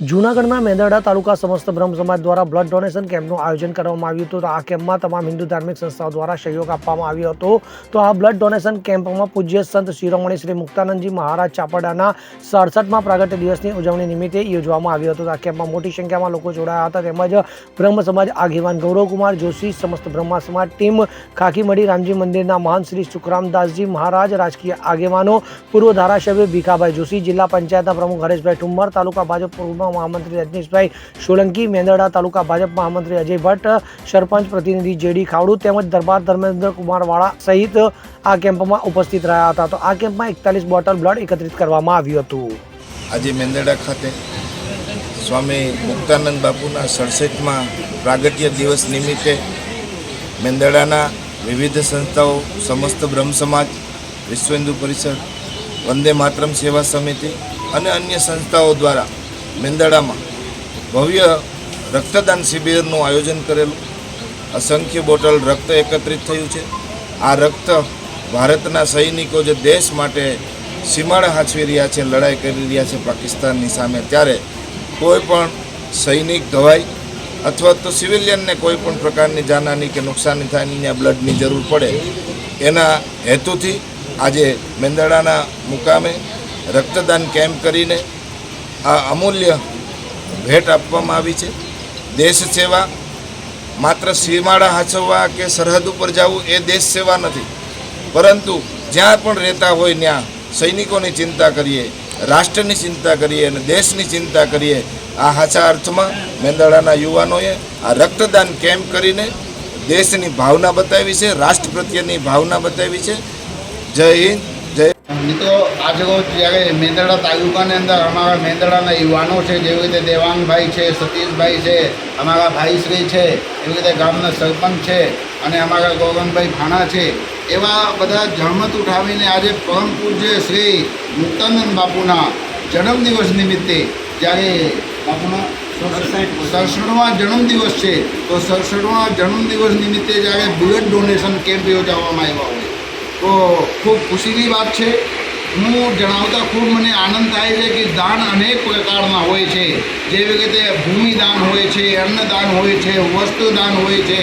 જૂનાગઢના મેંદરડા તાલુકા સમસ્ત બ્રહ્મ સમાજ દ્વારા બ્લડ ડોનેશન કેમ્પનું આયોજન કરવામાં આવ્યું હતું. આ કેમ્પમાં તમામ હિન્દુ ધાર્મિક સંસ્થાઓ દ્વારા સહયોગ આપવામાં આવ્યો હતો. તો આ બ્લડ ડોનેશન કેમ્પમાં પૂજ્ય સંત શિરોમણી શ્રી મુક્તાનંદજી મહારાજ ચાપડાના 67મા પ્રાગટ્ય દિવસની ઉજવણી નિમિત્તે યોજવામાં આવ્યો હતો. આ કેમ્પમાં મોટી સંખ્યામાં લોકો જોડાયા હતા. તેમજ બ્રહ્મ સમાજ આગેવાન ગૌરવકુમાર જોશી, સમસ્ત બ્રહ્મ સમાજ ટીમ, ખાકીમડી રામજી મંદિરના મહંત શ્રી સુખરામદાસજી મહારાજ, રાજકીય આગેવાનો, પૂર્વ ધારાસભ્ય ભીખાભાઈ જોશી, જિલ્લા પંચાયતના પ્રમુખ હરેશભાઈ ઠુમ્મર, તાલુકા ભાજપ પૂર્વ મહામંત્રી રજનીશભાઈ સોલંકી, મેંદરડા તાલુકા ભાજપ મહામંત્રી અજય ભટ્ટ, સરપંચ પ્રતિનિધિ જેડી ખાવડુ તેમજ દરબાર ધર્મેન્દ્ર કુમાર વાળા સહિત આ કેમ્પમાં ઉપસ્થિત રહ્યા હતા. તો આ કેમ્પમાં 41 બોટલ બ્લડ એકત્રિત કરવામાં આવ્યું હતું. આજે મેંદરડા ખાતે સ્વામી મુક્તાનંદ બાપુના 67મા પ્રાગટ્ય દિવસ નિમિત્તે મેંદરડાના વિવિધ સંસ્થાઓ, સમસ્ત બ્રહ્મ સમાજ, વિશ્વ હિન્દુ પરિષદ, વંદે માતરમ સેવા સમિતિ અને અન્ય સંસ્થાઓ દ્વારા મેંદરડામાં ભવ્ય રક્તદાન શિબિરનું આયોજન કરેલું. અસંખ્ય બોટલ રક્ત એકત્રિત થયું છે. આ રક્ત ભારતના સૈનિકો જે દેશ માટે સીમાડે હાંચવી રહ્યા છે, લડાઈ કરી રહ્યા છે પાકિસ્તાનની સામે, ત્યારે કોઈ પણ સૈનિક ઘવાય અથવા તો સિવિલિયનને કોઈ પણ પ્રકારની જાનહાની કે નુકસાની થાય ને ત્યાં બ્લડની જરૂર પડે, એના હેતુથી આજે મેંદરડાના મુકામે રક્તદાન કેમ્પ કરીને આ અમૂલ્ય ભેટ આપવામાં આવી છે. દેશ સેવા માત્ર સીમાડા હાંચવવા કે સરહદ ઉપર જવું એ દેશ સેવા નથી, પરંતુ જ્યાં પણ રહેતા હોય ત્યાં સૈનિકોની ચિંતા કરીએ, રાષ્ટ્રની ચિંતા કરીએ અને દેશની ચિંતા કરીએ. આ સાચા અર્થમાં મેંદરડાના યુવાનોએ આ રક્તદાન કેમ્પ કરીને દેશની ભાવના બતાવી છે, રાષ્ટ્ર પ્રત્યેની ભાવના બતાવી છે. જય હિન્દ, જય. મિત્રો આજરોજ જ્યારે મેંદરડા તાલુકાની અંદર અમારા મેંદરડાના યુવાનો છે, જેવી રીતે દેવાંગભાઈ છે, સતીશભાઈ છે, અમારા ભાઈશ્રી છે, એવી રીતે ગામના સરપંચ છે અને અમારા ગૌરવભાઈ ભાણા છે, એવા બધા જહમત ઉઠાવીને આજે પરમ પૂજ્ય શ્રી મુક્તાનંદ બાપુના જન્મદિવસ નિમિત્તે, જ્યારે બાપુના 67મા જન્મદિવસ છે, તો 67મા જન્મદિવસ નિમિત્તે જ્યારે બ્લડ ડોનેશન કેમ્પ યોજવામાં આવ્યા હોય તો ખૂબ ખુશીની વાત છે. હું જણાવતા ખૂબ મને આનંદ થાય છે કે દાન અનેક પ્રકારના હોય છે. જેવી રીતે ભૂમિદાન હોય છે, અન્નદાન હોય છે, વસ્તુદાન હોય છે,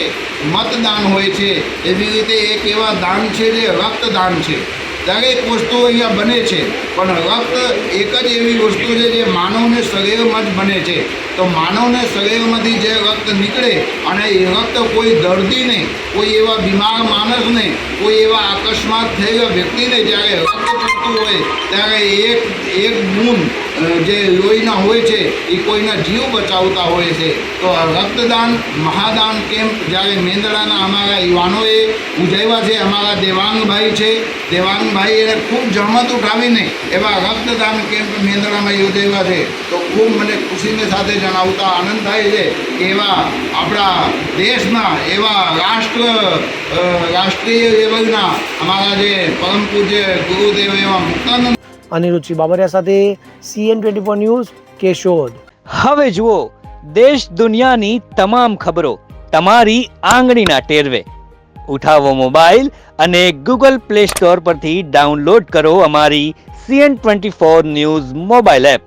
મતદાન હોય છે. એવી રીતે એક એવા દાન છે જે રક્તદાન છે. દરેક વસ્તુ અહીંયા બને છે, પણ રક્ત એક જ એવી વસ્તુ છે જે માનવને શરીરમાં જ બને છે. તો માનવને શરીરમાંથી જે રક્ત નીકળે અને એ રક્ત કોઈ દર્દીને, કોઈ એવા બીમાર માણસને, કોઈ એવા અકસ્માત થયેલા વ્યક્તિને જ્યારે રક્ત ચૂકતું હોય ત્યારે એક બૂંદ જે લોહીના હોય છે એ કોઈના જીવ બચાવતા હોય છે. તો રક્તદાન મહાદાન કેમ્પ જ્યારે મેંદરડાના અમારા યુવાનોએ ઉજવ્યા છે, અમારા દેવાંગભાઈ છે, દેવાંગભાઈ એને ખૂબ જહમત ઉઠાવીને એવા રક્તદાન કેમ્પ મેંદરડામાં યોજાવ્યા છે. તો ખૂબ મને ખુશીની સાથે જણાવતા આનંદ થાય છે કે એવા આપણા દેશના એવા રાષ્ટ્રીય લેવલના અમારા જે પરમ પૂજ્ય ગુરુદેવ એવા મુક્તાનંદ. અનિરુચિ બાબરિયા સાથે CN24 ન્યૂઝ, કેશોદ. હવે જુઓ દેશ દુનિયાની તમામ ખબરો તમારી આંગળીના ટેરવે. ઉઠાવો મોબાઈલ અને Google Play Store પરથી ડાઉનલોડ કરો અમારી CN24 ન્યૂઝ મોબાઈલ એપ.